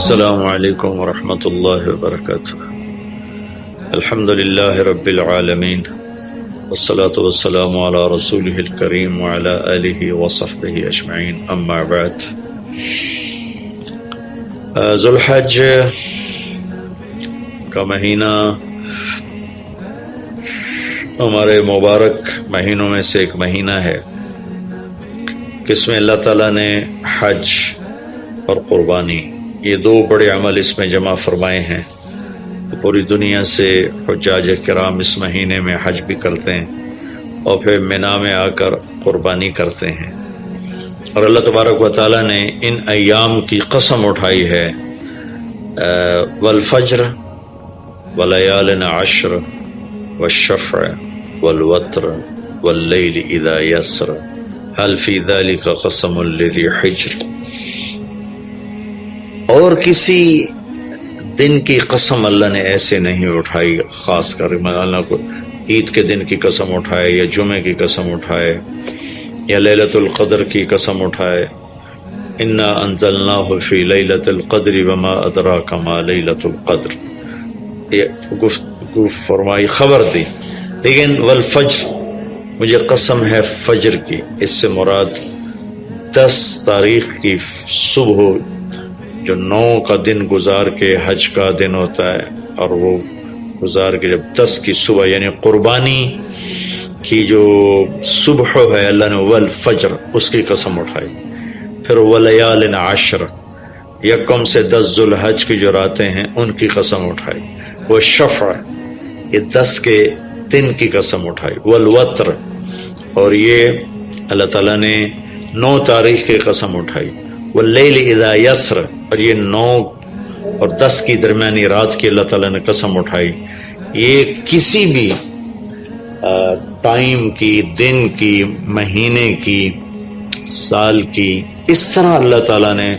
السلام علیکم ورحمۃ اللہ وبرکاتہ۔ الحمد للہ رب العالمین والصلاة والسلام علی رسولہ الکریم وعلی آلہ وصحبہ اجمعین، اما بعد۔ ذو الحج کا مہینہ ہمارے مبارک مہینوں میں سے ایک مہینہ ہے کہ اس میں اللہ تعالیٰ نے حج اور قربانی، یہ دو بڑے عمل اس میں جمع فرمائے ہیں۔ پوری دنیا سے حجاج کرام اس مہینے میں حج بھی کرتے ہیں اور پھر مینا میں آ کر قربانی کرتے ہیں، اور اللہ تبارک و تعالیٰ نے ان ایام کی قسم اٹھائی ہے، والفجر ولیال عشر والشفع والوتر واللیل اذا یسر هل فی ذلک قسم لذی حجر۔ اور کسی دن کی قسم اللہ نے ایسے نہیں اٹھائی، خاص کر اللہ کو عید کے دن کی قسم اٹھائے یا جمعے کی قسم اٹھائے یا لیلۃ القدر کی قسم اٹھائے، انا انزلناہ فی لیلۃ القدر وما ادراک ما لیلۃ القدر، یہ فرمائی، خبر دی۔ لیکن والفجر، مجھے قسم ہے فجر کی، اس سے مراد 10 تاریخ کی صبح، جو 9 کا دن گزار کے حج کا دن ہوتا ہے، اور وہ گزار کے جب 10 کی صبح یعنی قربانی کی جو صبح ہے، اللہ نے والفجر اس کی قسم اٹھائی۔ پھر ولیال عشر، یکم سے 10 ذو الحج کی جو راتیں ہیں ان کی قسم اٹھائی۔ والشفع، یہ 10 کے دن کی قسم اٹھائی۔ والوتر، اور یہ اللہ تعالیٰ نے 9 تاریخ کی قسم اٹھائی۔ واللیل اذا یسر، اور یہ 9 اور 10 کی درمیانی رات کی اللہ تعالیٰ نے قسم اٹھائی۔ یہ کسی بھی ٹائم کی، دن کی، مہینے کی، سال کی، اس طرح اللہ تعالیٰ نے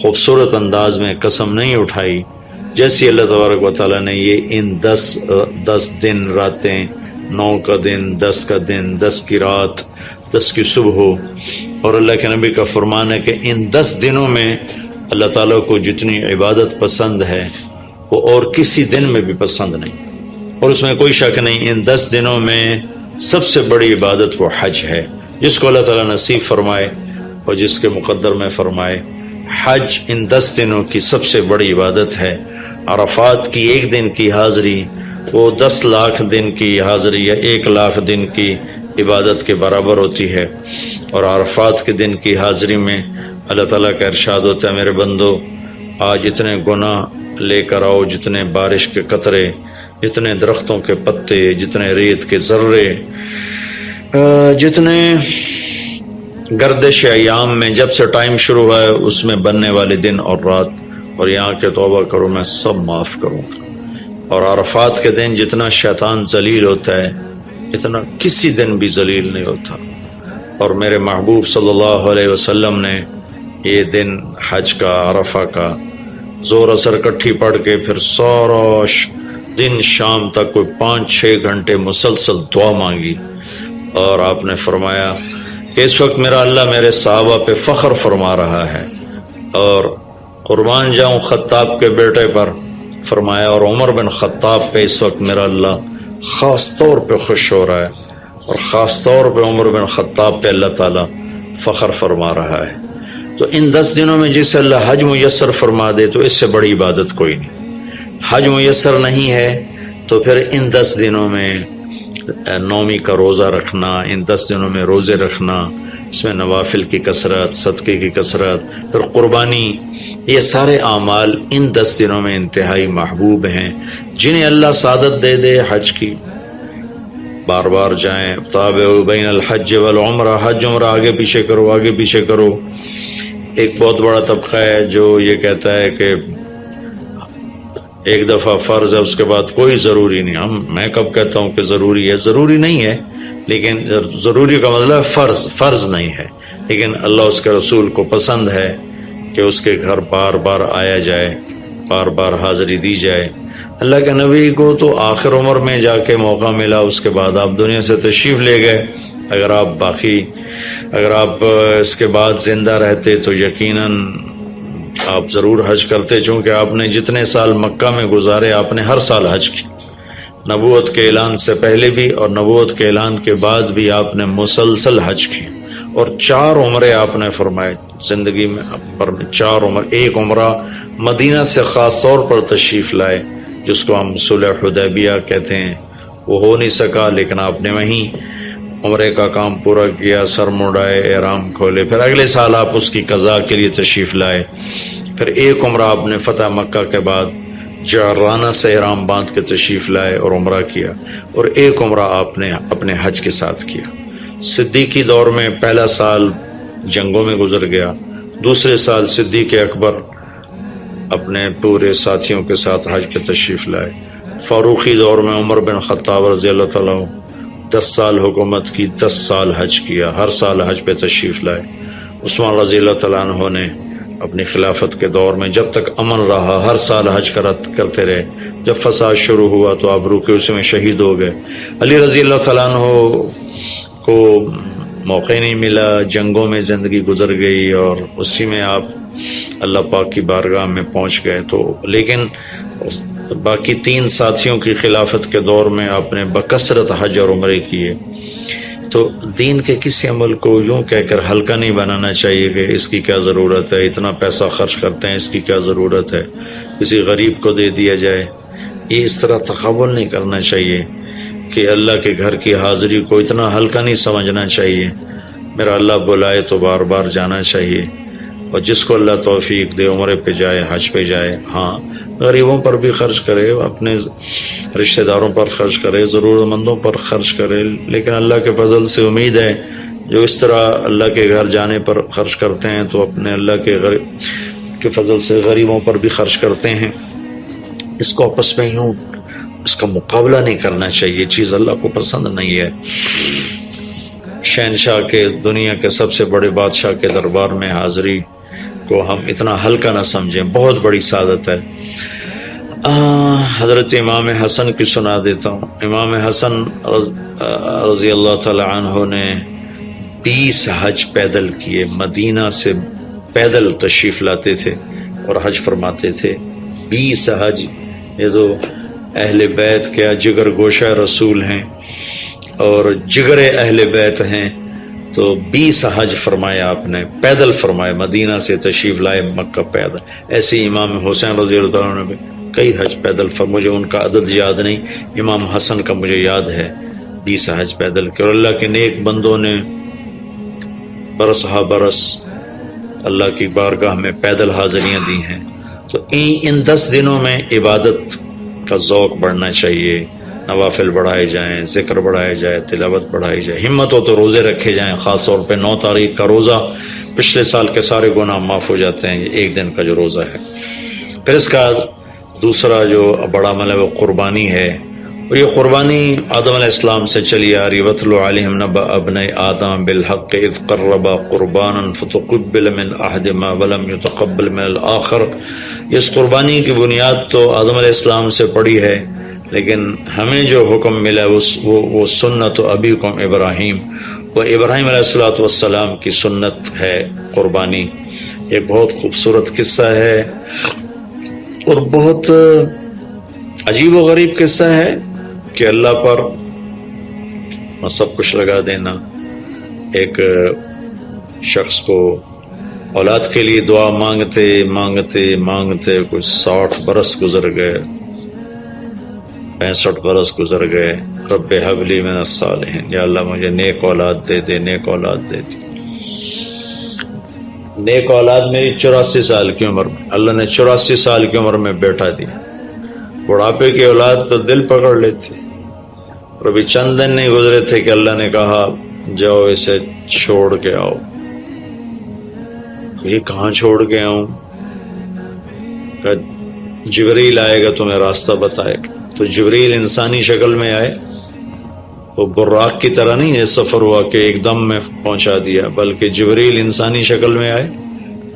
خوبصورت انداز میں قسم نہیں اٹھائی جیسی اللہ تبارک و تعالیٰ نے یہ ان 10 دن راتیں، 9 کا دن، 10 کا دن، 10 کی رات، 10 کی صبح، اور اللہ کے نبی کا فرمان ہے کہ ان 10 دنوں میں اللہ تعالیٰ کو جتنی عبادت پسند ہے وہ اور کسی دن میں بھی پسند نہیں، اور اس میں کوئی شک نہیں، ان 10 دنوں میں سب سے بڑی عبادت وہ حج ہے، جس کو اللہ تعالیٰ نصیب فرمائے اور جس کے مقدر میں فرمائے۔ حج ان 10 دنوں کی سب سے بڑی عبادت ہے۔ عرفات کی ایک دن کی حاضری وہ 10 لاکھ دن کی حاضری یا 1 لاکھ دن کی عبادت کے برابر ہوتی ہے، اور عرفات کے دن کی حاضری میں اللہ تعالیٰ کا ارشاد ہوتا ہے، میرے بندو آج اتنے گناہ لے کر آؤ، جتنے بارش کے قطرے، جتنے درختوں کے پتے، جتنے ریت کے ذرے، جتنے گردش ایام میں جب سے ٹائم شروع ہوا ہے اس میں بننے والے دن اور رات، اور یہاں کے توبہ کرو، میں سب معاف کروں گا۔ اور عرفات کے دن جتنا شیطان ذلیل ہوتا ہے اتنا کسی دن بھی ذلیل نہیں ہوتا، اور میرے محبوب صلی اللہ علیہ وسلم نے یہ دن حج کا، عرفہ کا، زور اثر کٹھی پڑھ کے پھر سارا دن شام تک کوئی 5-6 گھنٹے مسلسل دعا مانگی، اور آپ نے فرمایا کہ اس وقت میرا اللہ میرے صحابہ پہ فخر فرما رہا ہے، اور قربان جاؤں خطاب کے بیٹے پر، فرمایا، اور عمر بن خطاب پہ اس وقت میرا اللہ خاص طور پہ خوش ہو رہا ہے، اور خاص طور پہ عمر بن خطاب پہ اللہ تعالیٰ فخر فرما رہا ہے۔ تو ان 10 دنوں میں جسے اللہ حج میسر فرما دے تو اس سے بڑی عبادت کوئی نہیں۔ حج میسر نہیں ہے تو پھر ان 10 دنوں میں نومی کا روزہ رکھنا، ان 10 دنوں میں روزے رکھنا، اس میں نوافل کی کثرت، صدقے کی کثرت، پھر قربانی، یہ سارے اعمال ان 10 دنوں میں انتہائی محبوب ہیں، جنہیں اللہ سعادت دے دے حج کی، بار بار جائیں۔ تابعوا بین الحج والعمرہ، حج عمرہ آگے پیچھے کرو، آگے پیچھے کرو۔ ایک بہت بڑا طبقہ ہے جو یہ کہتا ہے کہ ایک دفعہ فرض ہے اس کے بعد کوئی ضروری نہیں۔ میں کب کہتا ہوں کہ ضروری ہے؟ ضروری نہیں ہے، لیکن ضروری کا مطلب فرض نہیں ہے، لیکن اللہ اس کے رسول کو پسند ہے کہ اس کے گھر بار بار آیا جائے، بار بار حاضری دی جائے۔ اللہ کے نبی کو تو آخر عمر میں جا کے موقع ملا، اس کے بعد آپ دنیا سے تشریف لے گئے۔ اگر آپ اس کے بعد زندہ رہتے تو یقیناً آپ ضرور حج کرتے، چونکہ آپ نے جتنے سال مکہ میں گزارے آپ نے ہر سال حج کی، نبوت کے اعلان سے پہلے بھی اور نبوت کے اعلان کے بعد بھی آپ نے مسلسل حج کی، اور 4 عمرے آپ نے فرمائے زندگی میں پر 4 عمر، ایک عمرہ مدینہ سے خاص طور پر تشریف لائے جس کو ہم صلح حدیبیہ کہتے ہیں، وہ ہو نہیں سکا لیکن آپ نے وہیں عمرے کا کام پورا کیا، سر مڑائے، احرام کھولے، پھر اگلے سال آپ اس کی قضاء کے لیے تشریف لائے، پھر ایک عمرہ آپ نے فتح مکہ کے بعد جعرانہ سے احرام باندھ کے تشریف لائے اور عمرہ کیا، اور ایک عمرہ آپ نے اپنے حج کے ساتھ کیا۔ صدیقی دور میں پہلا سال جنگوں میں گزر گیا، دوسرے سال صدیق اکبر اپنے پورے ساتھیوں کے ساتھ حج پہ تشریف لائے، فاروقی دور میں عمر بن خطاب رضی اللہ تعالیٰ 10 سال حکومت کی، 10 سال حج کیا، ہر سال حج پہ تشریف لائے۔ عثمان رضی اللہ تعالیٰ عنہ نے اپنی خلافت کے دور میں جب تک امن رہا ہر سال حج کرتے رہے، جب فساد شروع ہوا تو آپ رکے، اس میں شہید ہو گئے۔ علی رضی اللہ تعالیٰ عنہ کو موقع نہیں ملا، جنگوں میں زندگی گزر گئی اور اسی میں آپ اللہ پاک کی بارگاہ میں پہنچ گئے، تو لیکن باقی 3 ساتھیوں کی خلافت کے دور میں آپ نے بکثرت حج اور عمرے کیے۔ تو دین کے کسی عمل کو یوں کہہ کر ہلکا نہیں بنانا چاہیے کہ اس کی کیا ضرورت ہے، اتنا پیسہ خرچ کرتے ہیں، اس کی کیا ضرورت ہے، کسی غریب کو دے دیا جائے، یہ اس طرح تقابل نہیں کرنا چاہیے کہ اللہ کے گھر کی حاضری کو اتنا ہلکا نہیں سمجھنا چاہیے۔ میرا اللہ بلائے تو بار بار جانا چاہیے، اور جس کو اللہ توفیق دے عمرے پہ جائے، حج پہ جائے، ہاں غریبوں پر بھی خرچ کرے، اپنے رشتہ داروں پر خرچ کرے، ضرورت مندوں پر خرچ کرے، لیکن اللہ کے فضل سے امید ہے جو اس طرح اللہ کے گھر جانے پر خرچ کرتے ہیں تو اپنے اللہ کے فضل سے غریبوں پر بھی خرچ کرتے ہیں۔ اس کو آپس میں یوں اس کا مقابلہ نہیں کرنا چاہیے، چیز اللہ کو پسند نہیں ہے۔ شہنشاہ کے، دنیا کے سب سے بڑے بادشاہ کے دربار میں حاضری کو ہم اتنا ہلکا نہ سمجھیں، بہت بڑی سعادت ہے۔ حضرت امام حسن کی سنا دیتا ہوں۔ امام حسن رضی اللہ تعالی عنہ نے 20 حج پیدل کیے، مدینہ سے پیدل تشریف لاتے تھے اور حج فرماتے تھے۔ 20 حج، یہ تو اہل بیت کیا جگر گوشہ رسول ہیں اور جگر اہل بیت ہیں، تو 20 حج فرمایا آپ نے، پیدل فرمائے، مدینہ سے تشریف لائے مکہ پیدل۔ ایسے امام حسین رضی اللہ عنہ نے بھی کئی حج پیدل مجھے ان کا عدد یاد نہیں، امام حسن کا مجھے یاد ہے 20 حج پیدل کے، اور اللہ کے نیک بندوں نے برس ہا برس اللہ کی بارگاہ میں پیدل حاضریاں دی ہیں۔ تو ان 10 دنوں میں عبادت کا ذوق بڑھنا چاہیے، نوافل بڑھائے جائیں، ذکر بڑھائے جائے، تلاوت بڑھائی جائے، ہمت ہو تو روزے رکھے جائیں، خاص طور پہ 9 تاریخ کا روزہ، پچھلے سال کے سارے گناہ معاف ہو جاتے ہیں، یہ ایک دن کا جو روزہ ہے۔ پھر اس کا دوسرا جو بڑا عمل ہے وہ قربانی ہے، اور یہ قربانی آدم علیہ السلام سے چلی آ رہی۔ وَاتْلُ عَلَيْهِمْ نَبَأَ ابْنَيْ آدَمَ بِالْحَقِّ إِذْ قَرَّبَا قُرْبَانًا فَتُقُبِّلَ مِنْ أَحَدِهِمَا وَلَمْ يُتَقَبَّلْ مِنَ الْآخَرِ۔ اس قربانی کی بنیاد تو آدم علیہ السلام سے پڑی ہے، لیکن ہمیں جو حکم ملا وہ سنت ابیکم ابراہیم، وہ ابراہیم علیہ السلام کی سنت ہے قربانی۔ ایک بہت خوبصورت قصہ ہے اور بہت عجیب و غریب قصہ ہے کہ اللہ پر سب کچھ لگا دینا۔ ایک شخص کو اولاد کے لیے دعا مانگتے مانگتے مانگتے کچھ 60 برس گزر گئے، 65 برس گزر گئے۔ رب ہب لی من الصالحین، یا اللہ مجھے نیک اولاد دے دے، نیک اولاد دے دے۔ نیک اولاد میری 84 سال کی عمر میں، اللہ نے 84 سال کی عمر میں بیٹا دیا۔ بڑھاپے کی اولاد تو دل پکڑ لیتی، اور ابھی چند دن نہیں گزرے تھے کہ اللہ نے کہا جاؤ اسے چھوڑ کے آؤ۔ یہ کہاں چھوڑ کے آؤں؟ جبریل آئے گا تمہیں راستہ بتائے گا۔ تو جبریل انسانی شکل میں آئے، وہ براق کی طرح نہیں یہ سفر ہوا کہ ایک دم میں پہنچا دیا، بلکہ جبریل انسانی شکل میں آئے،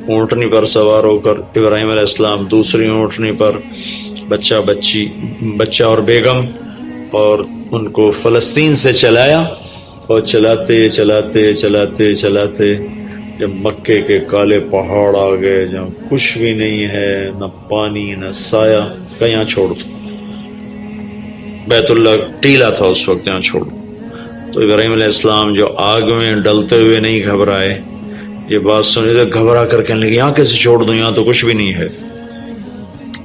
اونٹنی پر سوار ہو کر، ابراہیم علیہ السلام دوسری اونٹنی پر، بچہ اور بیگم، اور ان کو فلسطین سے چلایا، اور چلاتے چلاتے چلاتے چلاتے جب مکے کے کالے پہاڑ آ گئے جہاں کچھ بھی نہیں ہے، نہ پانی نہ سایہ، کہ یہاں چھوڑ دو، بیت اللہ ٹیلا تھا اس وقت، یہاں چھوڑ دو۔ تو ابراہیم علیہ السلام جو آگ میں ڈلتے ہوئے نہیں گھبرائے، یہ بات سنی تو گھبرا کر کہنے لگے یہاں کیسے چھوڑ دوں، یہاں تو کچھ بھی نہیں ہے۔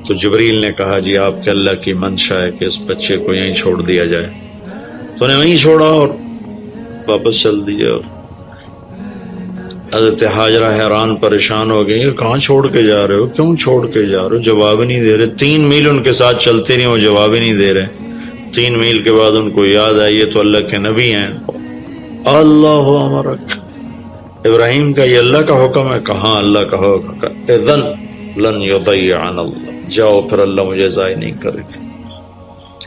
تو جبریل نے کہا جی آپ کے اللہ کی منشا ہے کہ اس بچے کو یہیں چھوڑ دیا جائے، تو نے وہیں چھوڑا اور واپس چل دیے۔ اور حضرت ہاجرہ حیران پریشان ہو گئی، کہاں چھوڑ کے جا رہے ہو، کیوں چھوڑ کے جا رہے ہو، جواب ہی نہیں دے رہے۔ 3 میل ان کے ساتھ چلتے رہے، وہ جواب ہی نہیں دے رہے۔ 3 میل کے بعد ان کو یاد آئی یہ تو اللہ کے نبی ہیں۔ اللہ امرک، ابراہیم کا یہ اللہ کا حکم ہے؟ کہاں اللہ کا حکم، اذن لن یضیعن اللہ، جاؤ پھر اللہ مجھے ضائع نہیں کرے گا۔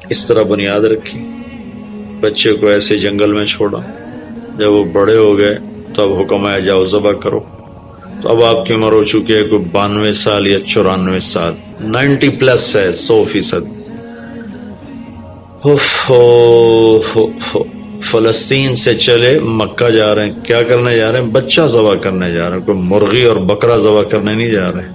اس طرح بنیاد رکھی، بچے کو ایسے جنگل میں چھوڑا۔ جب وہ بڑے ہو گئے تو اب حکم آیا جاؤ ذبح کرو۔ تو اب آپ کی عمر ہو چکی ہے کوئی 92 سال یا 94 سال، 90 پلس ہے، 100%۔ فلسطین سے چلے مکہ جا رہے ہیں، کیا کرنے جا رہے ہیں؟ بچہ ذبح کرنے جا رہے ہیں، کوئی مرغی اور بکرا ذبح کرنے نہیں جا رہے ہیں۔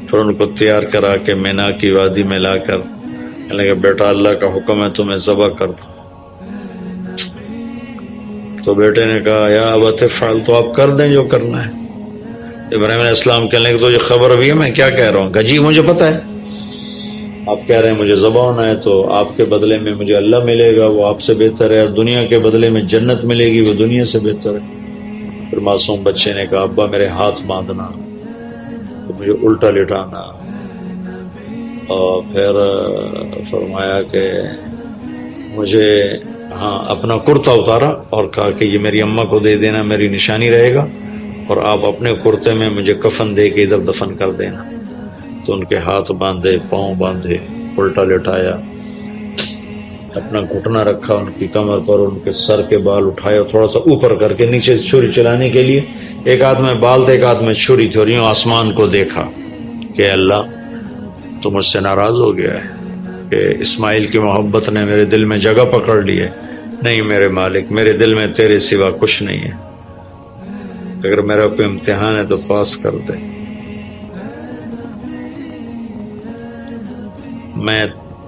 پھر ان کو تیار کرا کے مینا کی وادی میں لا کر کہنے لگے بیٹا اللہ کا حکم ہے تمہیں ذبح کر دو۔ تو بیٹے نے کہا یا ابت افعل، تو آپ کر دیں جو کرنا ہے۔ ابراہیم علیہ السلام کہنے لگے تو یہ خبر بھی ہے میں کیا کہہ رہا ہوں؟ کہ جی مجھے پتہ ہے، آپ کہہ رہے ہیں مجھے ذبح ہونا ہے تو آپ کے بدلے میں مجھے اللہ ملے گا، وہ آپ سے بہتر ہے، اور دنیا کے بدلے میں جنت ملے گی، وہ دنیا سے بہتر ہے۔ پھر معصوم بچے نے کہا ابا میرے ہاتھ باندھنا، تو مجھے الٹا لٹانا، اور پھر فرمایا کہ مجھے اپنا کرتا اتارا اور کہا کہ یہ میری اماں کو دے دینا، میری نشانی رہے گا، اور آپ اپنے کرتے میں مجھے کفن دے کے ادھر دفن کر دینا۔ تو ان کے ہاتھ باندھے، پاؤں باندھے، الٹا لٹایا، اپنا گھٹنا رکھا ان کی کمر پر، ان کے سر کے بال اٹھایا تھوڑا سا اوپر کر کے نیچے چھری چلانے کے لیے، ایک ہاتھ میں بال تھے ایک ہاتھ میں چھری تھی، اور یوں آسمان کو دیکھا کہ اللہ تو مجھ سے ناراض ہو گیا ہے کہ اسماعیل کی محبت نے میرے دل میں جگہ پکڑ لی ہے۔ نہیں میرے مالک، میرے دل میں تیرے سوا کچھ نہیں ہے، اگر میرا کوئی امتحان ہے تو پاس کر دے،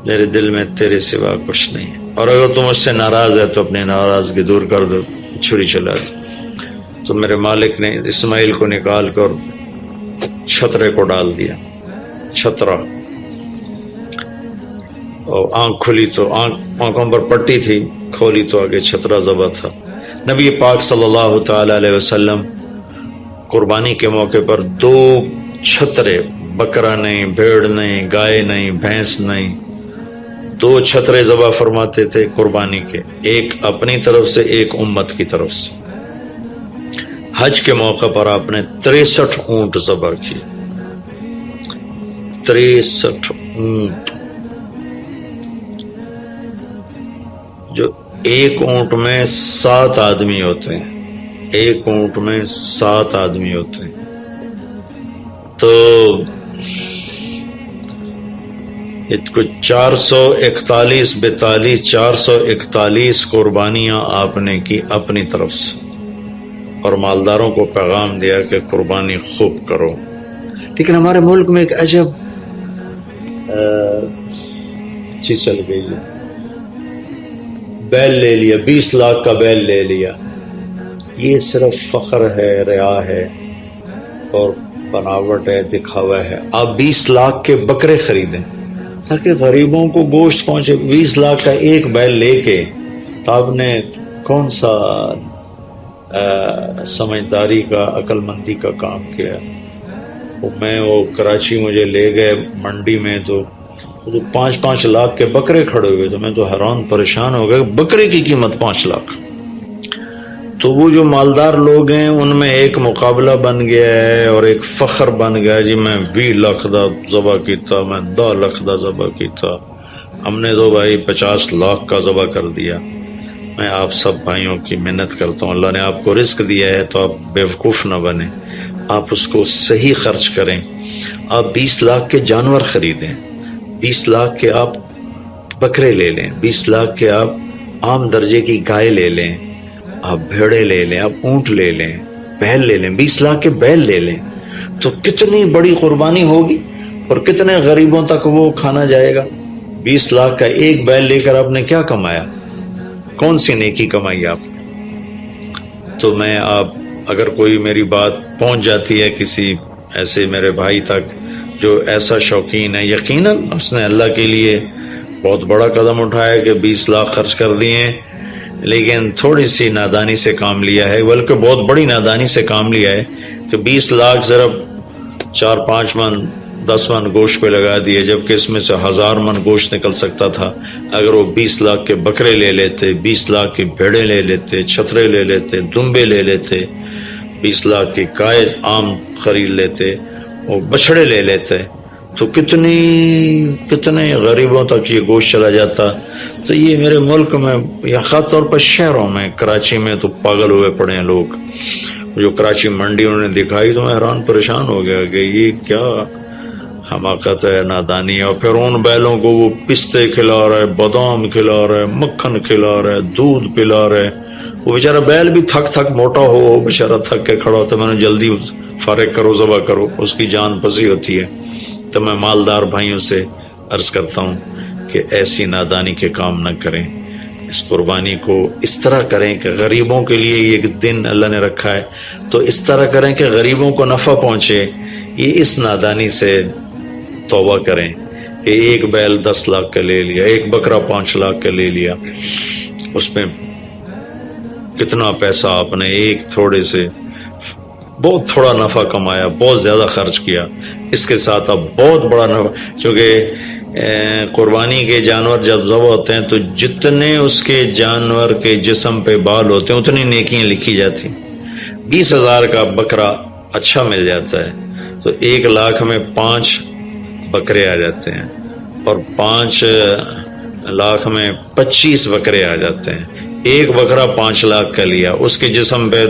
میرے دل میں تیرے سوا کچھ نہیں ہے، اور اگر تم مجھ سے ناراض ہے تو اپنی ناراضگی دور کر دو، چھری چلا دو۔ تو میرے مالک نے اسماعیل کو نکال کر چھترے کو ڈال دیا، چھترا، اور آنکھ کھلی تو آنکھوں پر پٹی تھی، کھولی تو آگے چھترا ذبح تھا۔ نبی پاک صلی اللہ تعالی علیہ وسلم قربانی کے موقع پر 2 چھترے، بکرا نہیں، بھیڑ نہیں، گائے نہیں، بھینس نہیں، 2 چھترے ذبح فرماتے تھے قربانی کے، ایک اپنی طرف سے ایک امت کی طرف سے۔ حج کے موقع پر آپ نے 63 اونٹ ذبح کیے، 63 اونٹ، جو ایک اونٹ میں 7 آدمی ہوتے ہیں، ایک اونٹ میں 7 آدمی ہوتے ہیں۔ تو کچھ 441 قربانیاں آپ نے کی اپنی طرف سے، اور مالداروں کو پیغام دیا کہ قربانی خوب کرو۔ لیکن ہمارے ملک میں ایک عجب چیز چل گئی ہے، بیل لے لیا، 20 لاکھ کا بیل لے لیا۔ یہ صرف فخر ہے، ریا ہے اور بناوٹ ہے، دکھاوا ہے۔ آپ 20 لاکھ کے بکرے خریدیں تاکہ غریبوں کو گوشت پہنچے۔ 20 لاکھ کا ایک بیل لے کے تو آپ نے کون سا سمجھداری کا، عقل مندی کا کام کیا؟ وہ کراچی مجھے لے گئے منڈی میں، تو 5 لاکھ کے بکرے کھڑے ہوئے، تو میں تو حیران پریشان ہو گیا، بکرے کی قیمت 5 لاکھ۔ تو وہ جو مالدار لوگ ہیں ان میں ایک مقابلہ بن گیا ہے اور ایک فخر بن گیا، جی میں 20 لاکھ دا ذبح کیتا، میں 10 لاکھ دا ذبح کیتا، ہم نے تو بھائی 50 لاکھ کا ذبح کر دیا۔ میں آپ سب بھائیوں کی منت کرتا ہوں، اللہ نے آپ کو رزق دیا ہے تو آپ بیوقوف نہ بنیں، آپ اس کو صحیح خرچ کریں۔ آپ 20 لاکھ کے جانور خریدیں، 20 لاکھ کے آپ بکرے لے لیں، 20 لاکھ کے آپ عام درجے کی گائے لے لیں، آپ بھیڑے لے لیں، آپ اونٹ لے لیں، بیل لے لیں، 20 لاکھ کے بیل لے لیں تو کتنی بڑی قربانی ہوگی اور کتنے غریبوں تک وہ کھانا جائے گا۔ 20 لاکھ کا ایک بیل لے کر آپ نے کیا کمایا؟ کون سی نیکی کمائی آپ؟ تو میں اگر کوئی میری بات پہنچ جاتی ہے کسی ایسے میرے بھائی تک جو ایسا شوقین ہے، یقیناً اس نے اللہ کے لیے بہت بڑا قدم اٹھایا کہ 20 لاکھ خرچ کر دیے، لیکن تھوڑی سی نادانی سے کام لیا ہے، بلکہ بہت بڑی نادانی سے کام لیا ہے کہ 20 لاکھ ضرب 4-5 من 10 من گوشت پہ لگا دیے، جبکہ اس میں سے 1000 من گوشت نکل سکتا تھا اگر وہ 20 لاکھ کے بکرے لے لیتے، 20 لاکھ کی بھیڑیں لے لیتے، چھترے لے لیتے، دمبے لے لیتے، 20 لاکھ کی گائے عام خرید لیتے، وہ بچڑے لے لیتے، تو کتنے غریبوں تک یہ گوشت چلا جاتا۔ تو یہ میرے ملک میں یا خاص طور پر شہروں میں، کراچی میں تو پاگل ہوئے پڑے ہیں لوگ۔ جو کراچی منڈی انہوں نے دکھائی تو میں حیران پریشان ہو گیا کہ یہ کیا حماقت ہے، نادانی ہے۔ اور پھر ان بیلوں کو وہ پستے کھلا رہا ہے، بادام کھلا رہا ہے، مکھن کھلا رہا ہے، دودھ پلا رہا ہے۔ وہ بیچارہ بیل بھی تھک موٹا ہو، بیچارہ تھک کے کھڑا ہوتا ہے، میں نے جلدی فارغ کرو، ذبح کرو، اس کی جان پسی ہوتی ہے۔ تو میں مالدار بھائیوں سے عرض کرتا ہوں کہ ایسی نادانی کے کام نہ کریں، اس قربانی کو اس طرح کریں کہ غریبوں کے لیے ایک دن اللہ نے رکھا ہے تو اس طرح کریں کہ غریبوں کو نفع پہنچے۔ یہ اس نادانی سے توبہ کریں کہ ایک بیل 10 لاکھ کا لے لیا، ایک بکرا 5 لاکھ کا لے لیا، اس میں کتنا پیسہ آپ نے ایک تھوڑے سے بہت تھوڑا نفع کمایا، بہت زیادہ خرچ کیا، اس کے ساتھ اب بہت بڑا نفع، کیونکہ قربانی کے جانور جب ذبح ہوتے ہیں تو جتنے اس کے جانور کے جسم پہ بال ہوتے ہیں اتنی نیکیاں لکھی جاتی ہیں۔ 20,000 کا بکرا اچھا مل جاتا ہے تو 1 لاکھ میں 5 بکرے آ جاتے ہیں، اور 5 لاکھ میں 25 بکرے آ جاتے ہیں۔ ایک بکرا 5 لاکھ کا لیا، اس کے جسم پہ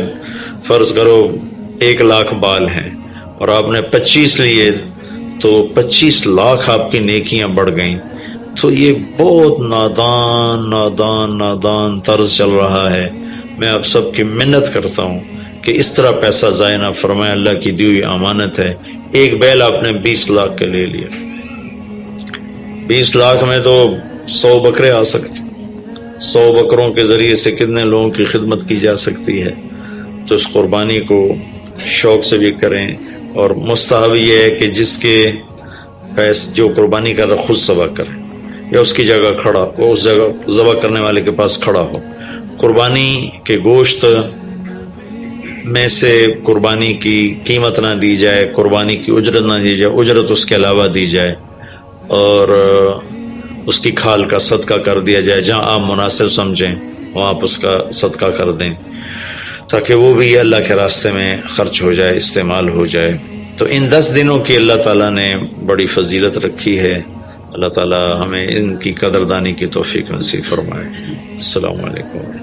فرض کرو 1 لاکھ بال ہیں اور آپ نے 25 لیے تو 25 لاکھ آپ کی نیکیاں بڑھ گئیں۔ تو یہ بہت نادان طرز چل رہا ہے۔ میں آپ سب کی منت کرتا ہوں کہ اس طرح پیسہ ضائع نہ فرمائے، اللہ کی دی ہوئی امانت ہے۔ ایک بیل آپ نے 20 لاکھ کا لے لیا، 20 لاکھ میں تو 100 بکرے آ سکتے، 100 بکروں کے ذریعے سے کتنے لوگوں کی خدمت کی جا سکتی ہے۔ تو اس قربانی کو شوق سے بھی کریں، اور مستحب یہ ہے کہ جس کے جو قربانی کر رہا خود ذبح کرے یا اس کی جگہ کھڑا، وہ اس جگہ ذبح کرنے والے کے پاس کھڑا ہو۔ قربانی کے گوشت میں سے قربانی کی قیمت نہ دی جائے، قربانی کی اجرت نہ دی جائے، اجرت اس کے علاوہ دی جائے، اور اس کی کھال کا صدقہ کر دیا جائے۔ جہاں آپ مناسب سمجھیں وہاں آپ اس کا صدقہ کر دیں تاکہ وہ بھی اللہ کے راستے میں خرچ ہو جائے، استعمال ہو جائے۔ تو ان 10 دنوں کی اللہ تعالیٰ نے بڑی فضیلت رکھی ہے۔ اللہ تعالیٰ ہمیں ان کی قدردانی کی توفیق نصیب فرمائے۔ السلام علیکم۔